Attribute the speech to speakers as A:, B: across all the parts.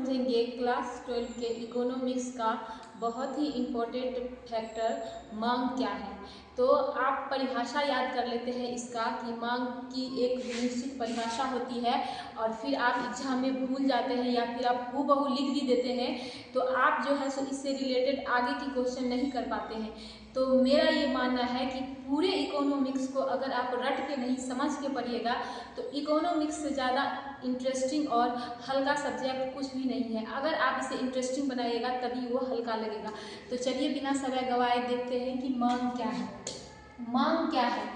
A: समझेंगे क्लास 12 के इकोनॉमिक्स का बहुत ही इम्पोर्टेंट फैक्टर मांग क्या है। तो आप परिभाषा याद कर लेते हैं इसका कि मांग की एक निश्चित परिभाषा होती है और फिर आप एग्जाम में भूल जाते हैं या फिर आप हूबहू लिख भी देते हैं तो आप जो है सो इससे रिलेटेड आगे की क्वेश्चन नहीं कर पाते हैं। तो मेरा ये मानना है कि पूरे इकोनॉमिक्स को अगर आप रट के नहीं समझ के पढ़िएगा तो इकोनॉमिक्स से ज़्यादा इंटरेस्टिंग और हल्का सब्जेक्ट कुछ भी नहीं है। अगर आप इसे इंटरेस्टिंग बनाइएगा तभी वो हल्का लगेगा। तो चलिए बिना समय गवाए देखते हैं कि मांग क्या है। मांग क्या है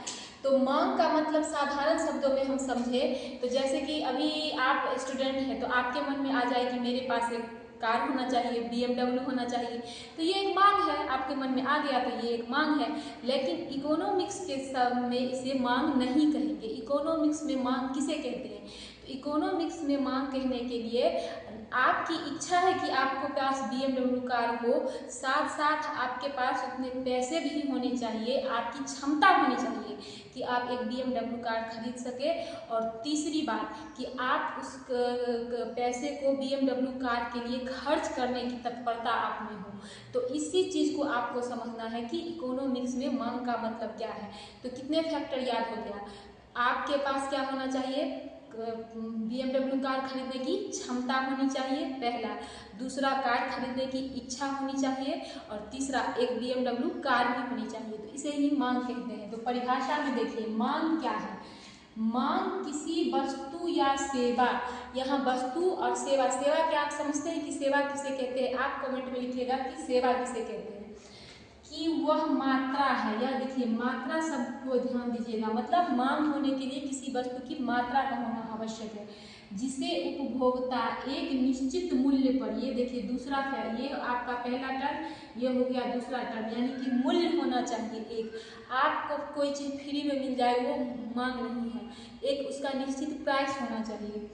A: तो मांग का मतलब साधारण शब्दों में हम समझे तो जैसे कि अभी आप स्टूडेंट हैं तो आपके मन में आ जाए कि मेरे पास एक कार होना चाहिए, BMW होना चाहिए, तो ये एक मांग है। आपके मन में आ गया तो ये एक मांग है। लेकिन इकोनॉमिक्स के सब में इसे मांग नहीं कहेंगे। इकोनॉमिक्स में मांग किसे कहते हैं? तो इकोनॉमिक्स में मांग कहने के लिए आपकी इच्छा है कि आपको पास BMW कार हो, साथ साथ आपके पास उतने पैसे भी होने चाहिए, आपकी क्षमता होनी चाहिए कि आप एक BMW कार खरीद सके। और तीसरी बात कि आप उस पैसे को BMW कार के लिए खर्च करने की तत्परता आप में हो। तो इसी चीज़ को आपको समझना है कि इकोनॉमिक्स में मांग का मतलब क्या है। तो कितने फैक्टर याद हो गया? आपके पास क्या होना चाहिए? BMW कार खरीदने की क्षमता होनी चाहिए, पहला। दूसरा, कार खरीदने की इच्छा होनी चाहिए। और तीसरा, एक BMW कार भी होनी चाहिए। तो इसे ही मांग कहते हैं। तो परिभाषा में देखिए मांग क्या है। मांग किसी वस्तु या सेवा, यहाँ वस्तु और सेवा, सेवा क्या आप समझते हैं कि सेवा किसे कहते हैं? आप कमेंट में लिखिएगा कि सेवा किसे कहते हैं। कि वह मात्रा है, या देखिए मात्रा शब्द को ध्यान दीजिएगा, मतलब मांग होने के लिए किसी वस्तु की मात्रा का होना आवश्यक है जिसे उपभोक्ता एक निश्चित मूल्य पर, ये देखिए दूसरा है, ये आपका पहला टर्म, ये हो गया दूसरा टर्म, यानी कि मूल्य होना चाहिए। एक आपको कोई चीज़ फ्री में मिल जाए वो मांग नहीं है। एक उसका निश्चित प्राइस होना चाहिए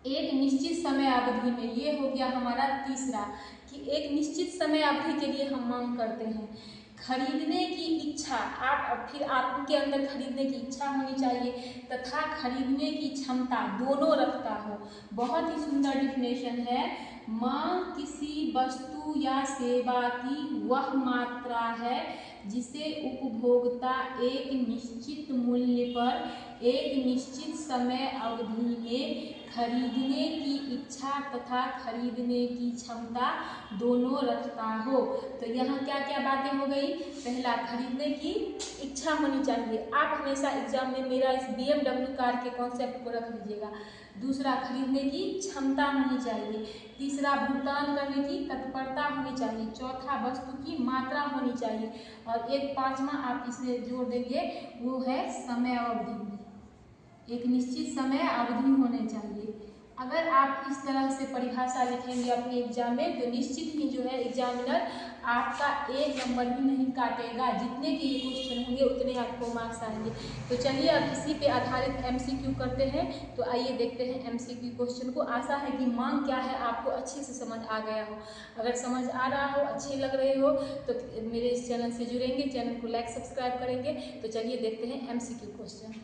A: एक निश्चित समय अवधि में, ये हो गया हमारा तीसरा कि एक निश्चित समय अवधि के लिए हम मांग करते हैं। खरीदने की इच्छा, आप फिर आपके अंदर खरीदने की इच्छा होनी चाहिए तथा खरीदने की क्षमता, दोनों रखता हो। बहुत ही सुंदर डिफिनेशन है। मांग किसी वस्तु या सेवा की वह मात्रा है जिसे उपभोक्ता एक निश्चित मूल्य पर एक निश्चित समय अवधि में खरीदने की इच्छा तथा खरीदने की क्षमता दोनों रखता हो। तो यहाँ क्या क्या बातें हो गई? पहला, खरीदने की इच्छा होनी चाहिए। आप हमेशा एग्जाम में मेरा इस BMW कार के कॉन्सेप्ट को रख लीजिएगा। दूसरा, खरीदने की क्षमता होनी चाहिए। तीसरा, भुगतान करने की तत्परता होनी चाहिए। चौथा, वस्तु की मात्रा होनी चाहिए। और एक पांचवा आप इसमें जोड़ देंगे, वो है समय अवधि। एक निश्चित समय अवधि होने चाहिए। अगर आप इस तरह से परिभाषा लिखेंगे अपने एग्जाम में तो निश्चित ही जो है एग्जामिनर आपका एक नंबर भी नहीं काटेगा। जितने के ये क्वेश्चन होंगे उतने आपको मार्क्स आएंगे। तो चलिए अब इसी पे आधारित MCQ करते हैं। तो आइए देखते हैं MCQ क्वेश्चन को। आशा है कि मांग क्या है आपको अच्छे से समझ आ गया हो। अगर समझ आ रहा हो, अच्छे लग रहे हो तो मेरे इस चैनल से जुड़ेंगे, चैनल को लाइक सब्सक्राइब करेंगे। तो चलिए देखते हैं MCQ क्वेश्चन।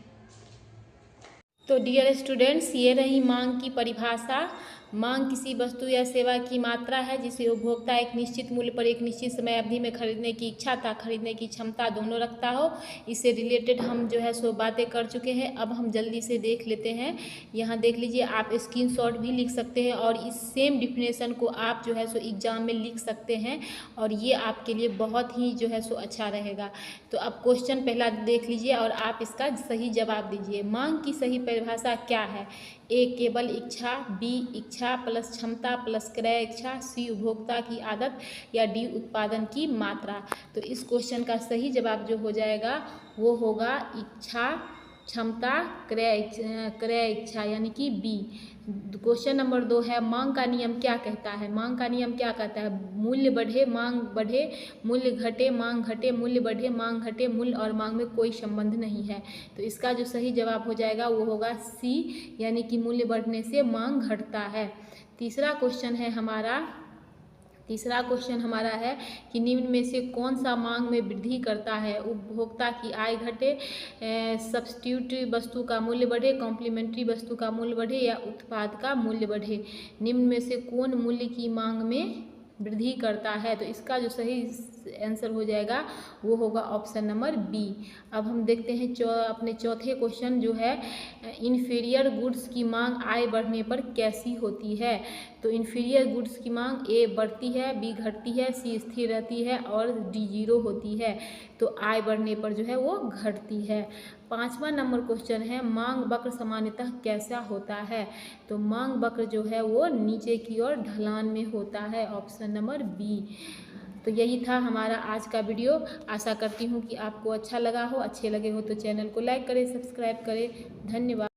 A: तो डियर स्टूडेंट्स, ये रही मांग की परिभाषा। मांग किसी वस्तु या सेवा की मात्रा है जिसे उपभोक्ता एक निश्चित मूल्य पर एक निश्चित समय अवधि में खरीदने की इच्छा तथा खरीदने की क्षमता दोनों रखता हो। इससे रिलेटेड हम जो है सो बातें कर चुके हैं। अब हम जल्दी से देख लेते हैं। यहाँ देख लीजिए, आप स्क्रीनशॉट भी लिख सकते हैं और इस सेम डिफिनेशन को आप जो है सो एग्जाम में लिख सकते हैं और ये आपके लिए बहुत ही जो है सो अच्छा रहेगा। तो अब क्वेश्चन पहला देख लीजिए और आप इसका सही जवाब दीजिए। मांग की सही परिभाषा क्या है? ए, केवल इच्छा। बी, इच्छा प्लस क्षमता प्लस क्रय इच्छा। सी, उपभोक्ता की आदत। या डी, उत्पादन की मात्रा। तो इस क्वेश्चन का सही जवाब जो हो जाएगा वो होगा इच्छा, क्षमता, क्रय इच्छा, यानी कि बी। क्वेश्चन नंबर 2 है, मांग का नियम क्या कहता है? मांग का नियम क्या कहता है? मूल्य बढ़े मांग बढ़े, मूल्य घटे मांग घटे, मूल्य बढ़े मांग घटे, मूल्य और मांग में कोई संबंध नहीं है। तो इसका जो सही जवाब हो जाएगा वो होगा सी, यानी कि मूल्य बढ़ने से मांग घटता है। तीसरा क्वेश्चन है हमारा, तीसरा क्वेश्चन हमारा है कि निम्न में से कौन सा मांग में वृद्धि करता है? उपभोक्ता की आय घटे, सब्स्टिट्यूट वस्तु का मूल्य बढ़े, कॉम्प्लीमेंट्री वस्तु का मूल्य बढ़े या उत्पाद का मूल्य बढ़े। निम्न में से कौन मूल्य की मांग में वृद्धि करता है? तो इसका जो सही आंसर हो जाएगा वो होगा ऑप्शन नंबर बी। अब हम देखते हैं अपने चौथे क्वेश्चन जो है, इन्फीरियर गुड्स की मांग आय बढ़ने पर कैसी होती है? तो इन्फीरियर गुड्स की मांग ए बढ़ती है, बी घटती है, सी स्थिर रहती है और डी जीरो होती है। तो आय बढ़ने पर जो है वो घटती है। पाँचवा नंबर क्वेश्चन है, मांग वक्र सामान्यतः कैसा होता है? तो मांग वक्र जो है वो नीचे की ओर ढलान में होता है, ऑप्शन नंबर बी। तो यही था हमारा आज का वीडियो। आशा करती हूँ कि आपको अच्छा लगा हो। अच्छे लगे हो तो चैनल को लाइक करें, सब्सक्राइब करें। धन्यवाद।